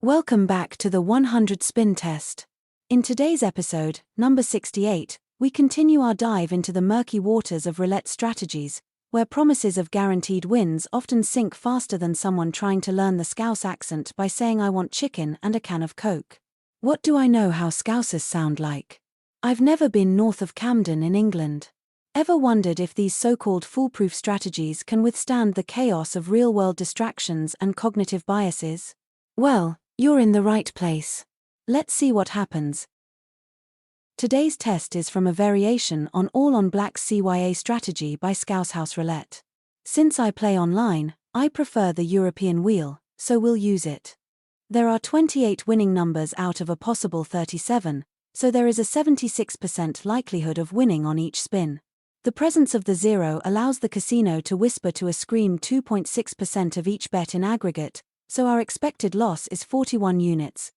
Welcome back to the 100 spin test. In today's episode, number 68, we continue our dive into the murky waters of roulette strategies, where promises of guaranteed wins often sink faster than someone trying to learn the Scouse accent by saying I want chicken and a can of Coke. What do I know how Scousers sound like? I've never been north of Camden in England. Ever wondered if these so-called foolproof strategies can withstand the chaos of real-world distractions and cognitive biases? Well, you're in the right place. Let's see what happens. Today's test is from a variation on All on Black's CYA strategy by ScouseHouseRoulette. Since I play online, I prefer the European wheel, so we'll use it. There are 28 winning numbers out of a possible 37, so there is a 76% likelihood of winning on each spin. The presence of the zero allows the casino to whisper to a scream 2.6% of each bet in aggregate, so our expected loss is 41 units.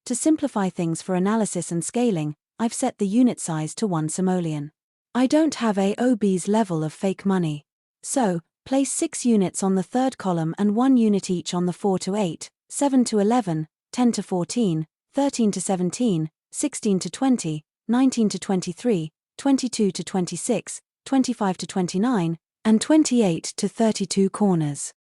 To simplify things for analysis and scaling, I've set the unit size to 1 simoleon. I don't have AoB's level of fake money. So, place 6 units on the third column and 1 unit each on the 4 to 8, 7 to 11, 10 to 14, 13 to 17, 16 to 20, 19 to 23, 22 to 26, 25 to 29, and 28 to 32 corners.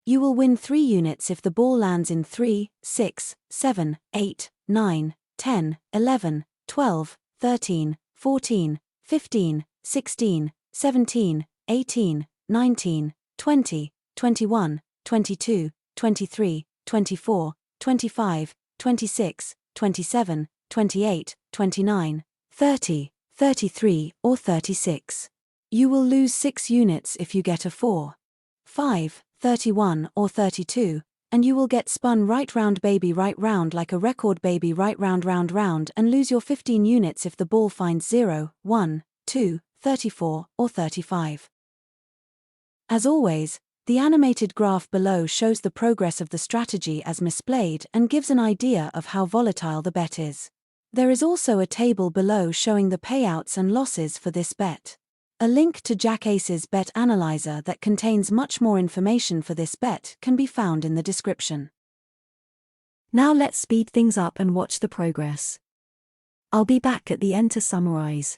You will win 3 units if the ball lands in 3, 6, 7, 8, 9, 10, 11, 12, 13, 14, 15, 16, 17, 18, 19, 20, 21, 22, 23, 24, 25, 26, 27, 28, 29, 30, 33 or 36. You will lose 6 units if you get a 4, 5, 31 or 32, and you will get spun right round baby right round like a record baby right round and lose your 15 units if the ball finds 0, 1, 2, 34 or 35. As always, the animated graph below shows the progress of the strategy as misplayed and gives an idea of how volatile the bet is. There is also a table below showing the payouts and losses for this bet. A link to Jack Ace's bet analyzer that contains much more information for this bet can be found in the description. Now let's speed things up and watch the progress. I'll be back at the end to summarize.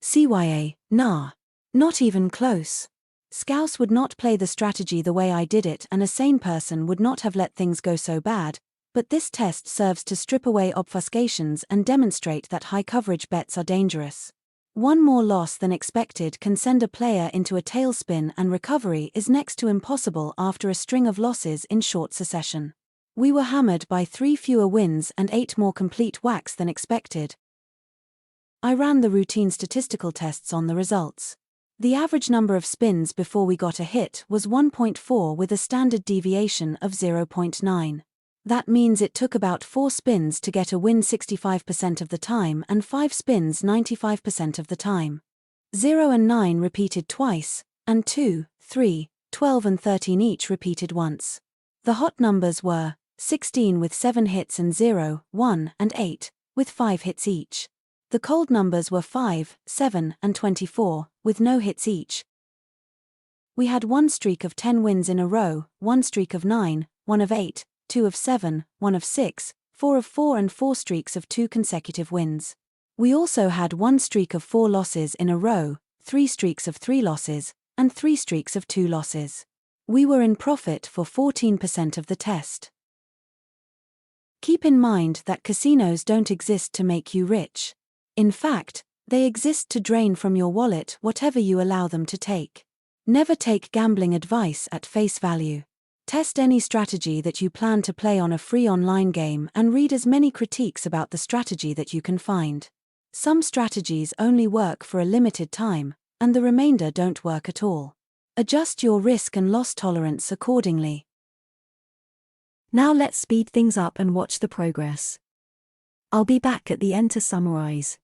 CYA, nah. Not even close. Scouse would not play the strategy the way I did it, and a sane person would not have let things go so bad, but this test serves to strip away obfuscations and demonstrate that high-coverage bets are dangerous. One more loss than expected can send a player into a tailspin, and recovery is next to impossible after a string of losses in short succession. We were hammered by 3 fewer wins and 8 more complete whacks than expected. I ran the routine statistical tests on the results. The average number of spins before we got a hit was 1.4 with a standard deviation of 0.9. That means it took about 4 spins to get a win 65% of the time and 5 spins 95% of the time. 0 and 9 repeated twice, and 2, 3, 12 and 13 each repeated once. The hot numbers were 16 with 7 hits and 0, 1 and 8, with 5 hits each. The cold numbers were 5, 7 and 24, with no hits each. We had one streak of 10 wins in a row, one streak of 9, one of 8, 2 of 7, 1 of 6, 4 of 4 and 4 streaks of 2 consecutive wins. We also had 1 streak of 4 losses in a row, 3 streaks of 3 losses, and 3 streaks of 2 losses. We were in profit for 14% of the test. Keep in mind that casinos don't exist to make you rich. In fact, they exist to drain from your wallet whatever you allow them to take. Never take gambling advice at face value. Test any strategy that you plan to play on a free online game and read as many critiques about the strategy that you can find. Some strategies only work for a limited time, and the remainder don't work at all. Adjust your risk and loss tolerance accordingly. Now let's speed things up and watch the progress. I'll be back at the end to summarize.